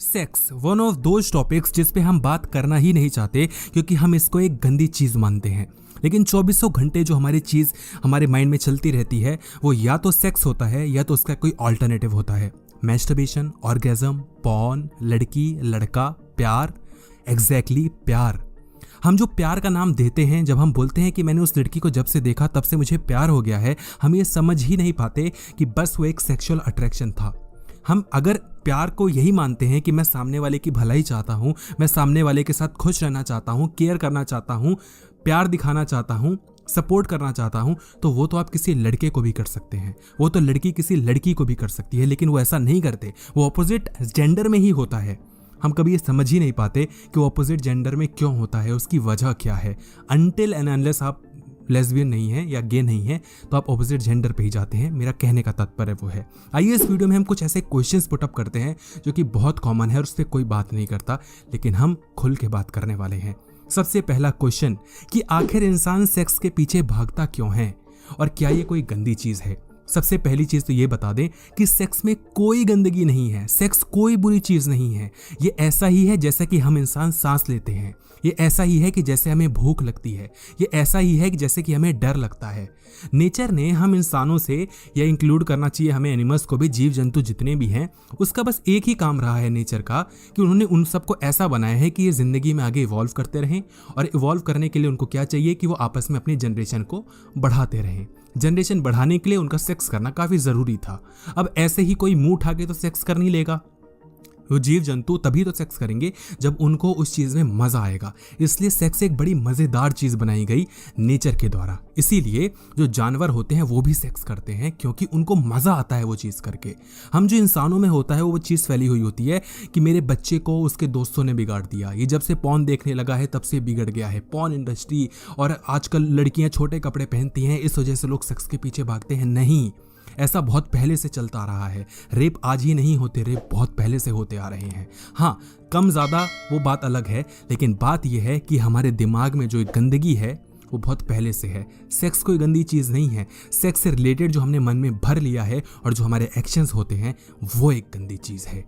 Sex one of those topics जिस पे हम बात करना ही नहीं चाहते क्योंकि हम इसको एक गंदी चीज मानते हैं। लेकिन चौबीसों घंटे जो हमारी चीज हमारे माइंड में चलती रहती है वो या तो सेक्स होता है या तो उसका कोई ऑल्टरनेटिव होता है। मैस्टरबेशन, ऑर्गेज्म, पॉर्न, लड़की, लड़का, प्यार, एग्जैक्टली प्यार। हम जो प्यार का नाम देते हैं, जब हम बोलते हैं कि मैंने उस लड़की को जब से देखा तब से मुझे प्यार हो गया है, हम ये समझ ही नहीं पाते कि बस वो एक सेक्सुअल अट्रैक्शन था। हम अगर प्यार को यही मानते हैं कि मैं सामने वाले की भलाई चाहता हूँ, मैं सामने वाले के साथ खुश रहना चाहता हूँ, केयर करना चाहता हूँ, प्यार दिखाना चाहता हूँ, सपोर्ट करना चाहता हूँ, तो वो तो आप किसी लड़के को भी कर सकते हैं, वो तो लड़की किसी लड़की को भी कर सकती है। लेकिन वो ऐसा नहीं करते, वो ऑपोजिट जेंडर में ही होता है। हम कभी ये समझ ही नहीं पाते कि वो ऑपोजिट जेंडर में क्यों होता है, उसकी वजह क्या है। अनटिल एंड अनलेस आप लेस्बियन नहीं है या गे नहीं है तो आप ऑपोजिट जेंडर पे ही जाते हैं। मेरा कहने का तात्पर्य वो है। आइए इस वीडियो में हम कुछ ऐसे क्वेश्चंस पुटअप करते हैं जो कि बहुत कॉमन है और उस पर कोई बात नहीं करता, लेकिन हम खुल के बात करने वाले हैं। सबसे पहला क्वेश्चन कि आखिर इंसान सेक्स के पीछे भागता क्यों है और क्या ये कोई गंदी चीज है। सबसे पहली चीज तो ये बता दें कि सेक्स में कोई गंदगी नहीं है, सेक्स कोई बुरी चीज नहीं है। ये ऐसा ही है जैसा कि हम इंसान सांस लेते हैं, ये ऐसा ही है कि जैसे हमें भूख लगती है, ये ऐसा ही है कि जैसे कि हमें डर लगता है। नेचर ने हम इंसानों से, या इंक्लूड करना चाहिए हमें एनिमल्स को भी, जीव जंतु जितने भी हैं, उसका बस एक ही काम रहा है नेचर का कि उन्होंने उन सबको ऐसा बनाया है कि ये जिंदगी में आगे इवॉल्व करते रहें। और इवॉल्व करने के लिए उनको क्या चाहिए कि वो आपस में अपनी जनरेशन को बढ़ाते रहें। जनरेशन बढ़ाने के लिए उनका सेक्स करना काफी जरूरी था। अब ऐसे ही कोई मुंह उठा के तो सेक्स कर नहीं लेगा। वो जीव जंतु तभी तो सेक्स करेंगे जब उनको उस चीज में मजा आएगा। इसलिए सेक्स एक बड़ी मजेदार चीज बनाई गई नेचर के द्वारा। इसीलिए जो जानवर होते हैं वो भी सेक्स करते हैं क्योंकि उनको मजा आता है वो चीज करके। हम जो इंसानों में होता है वो चीज फैली हुई होती है कि मेरे बच्चे को उसके दोस्तों ने बिगाड़ दिया, ये जब से पॉर्न देखने लगा है तब से बिगड़ गया है, पॉर्न इंडस्ट्री, और आजकल लड़कियां छोटे कपड़े पहनती हैं इस वजह से लोग सेक्स के पीछे भागते हैं। नहीं, ऐसा बहुत पहले से चलता आ रहा है। रेप आज ही नहीं होते, रेप बहुत पहले से होते आ रहे हैं। हाँ, कम ज्यादा वो बात अलग है, लेकिन बात यह है कि हमारे दिमाग में जो एक गंदगी है वो बहुत पहले से है। सेक्स कोई गंदी चीज नहीं है। सेक्स से रिलेटेड जो हमने मन में भर लिया है और जो हमारे एक्शंस होते हैं वो एक गंदी चीज है।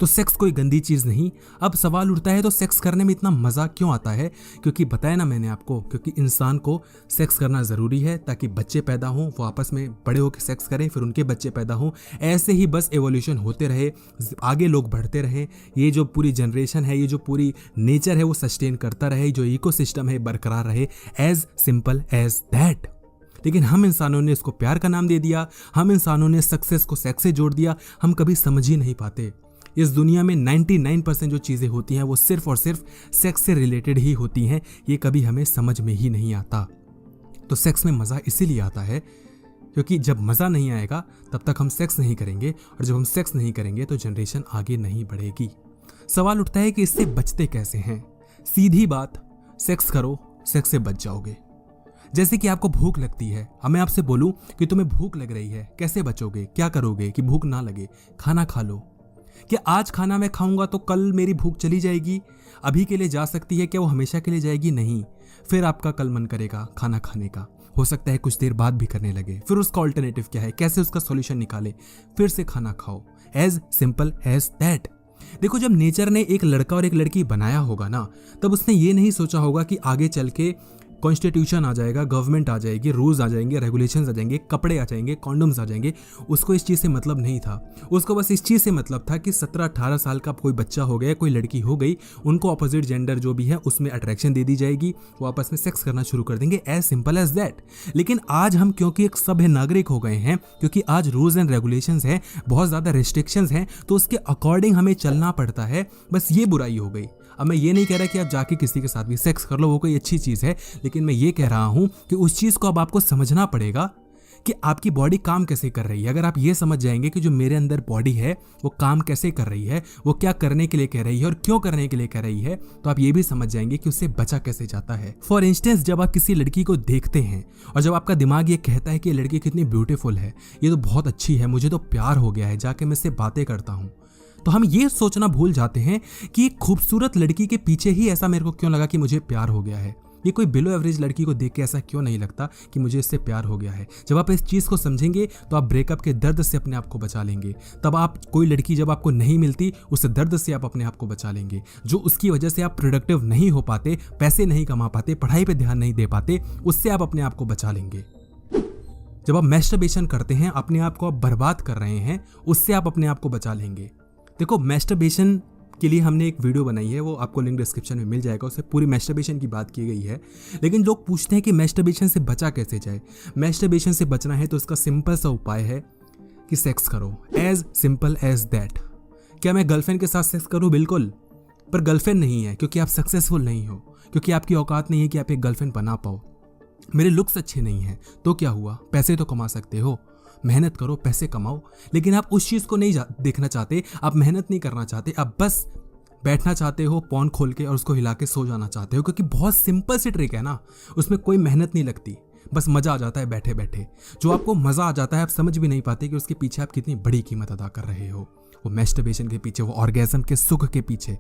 तो सेक्स कोई गंदी चीज नहीं। अब सवाल उठता है तो सेक्स करने में इतना मजा क्यों आता है? क्योंकि बताया ना मैंने आपको, क्योंकि इंसान को सेक्स करना जरूरी है ताकि बच्चे पैदा हों, वो आपस में बड़े होकर सेक्स करें, फिर उनके बच्चे पैदा हों। ऐसे ही बस एवोल्यूशन होते रहे, आगे लोग बढ़ते रहे, ये जो पूरी जनरेशन है, ये जो पूरी नेचर है वो सस्टेन करता रहे, जो इकोसिस्टम है बरकरार रहे। As simple as that. लेकिन हम इंसानों ने इसको प्यार का नाम दे दिया, हम इंसानों ने सक्सेस को सेक्स से जोड़ दिया। हम कभी समझ ही नहीं पाते। इस दुनिया में 99% जो चीज़ें होती हैं वो सिर्फ और सिर्फ सेक्स से रिलेटेड ही होती हैं। ये कभी हमें समझ में ही नहीं आता। तो सेक्स में मज़ा इसीलिए आता है क्योंकि जब मज़ा नहीं आएगा तब तक हम सेक्स नहीं करेंगे, और जब हम सेक्स नहीं करेंगे तो जनरेशन आगे नहीं बढ़ेगी। सवाल उठता है कि इससे बचते कैसे हैं? सीधी बात, सेक्स करो, सेक्स से बच जाओगे। जैसे कि आपको भूख लगती है, मैं आपसे बोलूं कि तुम्हें भूख लग रही है, कैसे बचोगे? क्या करोगे कि भूख ना लगे? खाना खा लो। क्या आज खाना मैं खाऊंगा तो कल मेरी भूख चली जाएगी? अभी के लिए जा सकती है, क्या वो हमेशा के लिए जाएगी? नहीं। फिर आपका कल मन करेगा खाना खाने का, हो सकता है कुछ देर बाद भी करने लगे। फिर उसका ऑल्टरनेटिव क्या है, कैसे उसका सॉल्यूशन निकाले? फिर से खाना खाओ। As simple as that. देखो, जब नेचर ने एक लड़का और एक लड़की बनाया होगा ना, तब उसने ये नहीं सोचा होगा कि आगे चल के कॉन्स्टिट्यूशन आ जाएगा, गवर्नमेंट आ जाएगी, रूल्स आ जाएंगे, रेगुलेशंस आ जाएंगे, कपड़े आ जाएंगे, कॉन्डम्स आ जाएंगे। उसको इस चीज़ से मतलब नहीं था। उसको बस इस चीज़ से मतलब था कि 17-18 साल का कोई बच्चा हो गया, कोई लड़की हो गई, उनको अपोजिट जेंडर जो भी है उसमें अट्रैक्शन दे दी जाएगी, वो आपस में सेक्स करना शुरू कर देंगे। As simple as that. लेकिन आज हम क्योंकि एक सभ्य नागरिक हो गए हैं, क्योंकि आज रूल्स एंड रेगुलेशंस हैं, बहुत ज़्यादा रिस्ट्रिक्शंस हैं, तो उसके अकॉर्डिंग हमें चलना पड़ता है। बस ये बुराई हो गई। अब मैं ये नहीं कह रहा कि आप जाके किसी के साथ भी सेक्स कर लो, वो कोई अच्छी चीज़ है, लेकिन मैं ये कह रहा हूँ कि उस चीज़ को अब आपको समझना पड़ेगा कि आपकी बॉडी काम कैसे कर रही है। अगर आप ये समझ जाएंगे कि जो मेरे अंदर बॉडी है वो काम कैसे कर रही है, वो क्या करने के लिए कह रही है और क्यों करने के लिए कह रही है, तो आप ये भी समझ जाएंगे कि उससे बचा कैसे जाता है। फॉर इंस्टेंस, जब आप किसी लड़की को देखते हैं और जब आपका दिमाग ये कहता है कि ये लड़की कितनी ब्यूटीफुल है, ये तो बहुत अच्छी है, मुझे तो प्यार हो गया है, जाके मैं इससे बातें करता हूँ, तो हम ये सोचना भूल जाते हैं कि एक खूबसूरत लड़की के पीछे ही ऐसा मेरे को क्यों लगा कि मुझे प्यार हो गया है। ये कोई बिलो एवरेज लड़की को देख के ऐसा क्यों नहीं लगता कि मुझे इससे प्यार हो गया है। जब आप इस चीज़ को समझेंगे तो आप ब्रेकअप के दर्द से अपने आप को बचा लेंगे। तब आप कोई लड़की जब आपको नहीं मिलती उस दर्द से आप अपने आप को बचा लेंगे, जो उसकी वजह से आप प्रोडक्टिव नहीं हो पाते, पैसे नहीं कमा पाते, पढ़ाई पे ध्यान नहीं दे पाते, उससे आप अपने आप को बचा लेंगे। जब आप मैस्टरबेशन करते हैं, अपने आप को आप बर्बाद कर रहे हैं, उससे आप अपने आप को बचा लेंगे। देखो, मैस्टरबेशन के लिए हमने एक वीडियो बनाई है, वो आपको लिंक डिस्क्रिप्शन में मिल जाएगा, उससे पूरी मैस्टरबेशन की बात की गई है। लेकिन लोग पूछते हैं कि मैस्टरबेशन से बचा कैसे जाए। मैस्टरबेशन से बचना है तो इसका सिंपल सा उपाय है कि सेक्स करो, एज सिंपल एज दैट। क्या मैं गर्लफ्रेंड के साथ सेक्स करूं? बिल्कुल, पर गर्लफ्रेंड नहीं है क्योंकि आप सक्सेसफुल नहीं हो, क्योंकि आपकी औकात नहीं है कि आप एक गर्लफ्रेंड बना पाओ। मेरे लुक्स अच्छे नहीं हैं तो क्या हुआ, पैसे तो कमा सकते हो, मेहनत करो, पैसे कमाओ। लेकिन आप उस चीज़ को नहीं देखना चाहते, आप मेहनत नहीं करना चाहते, आप बस बैठना चाहते हो पॉन खोल के और उसको हिला के सो जाना चाहते हो, क्योंकि बहुत सिंपल सी ट्रिक है ना, उसमें कोई मेहनत नहीं लगती, बस मज़ा आ जाता है बैठे बैठे। जो आपको मज़ा आ जाता है आप समझ भी नहीं पाते कि उसके पीछे आप कितनी बड़ी कीमत अदा कर रहे हो। वो मैस्टरबेशन के पीछे, वो ऑर्गेज़म के सुख के पीछे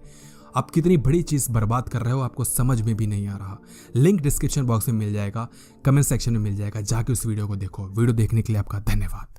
आप कितनी बड़ी चीज़ बर्बाद कर रहे हो, आपको समझ में भी नहीं आ रहा। लिंक डिस्क्रिप्शन बॉक्स में मिल जाएगा, कमेंट सेक्शन में मिल जाएगा, जाके उस वीडियो को देखो। वीडियो देखने के लिए आपका धन्यवाद।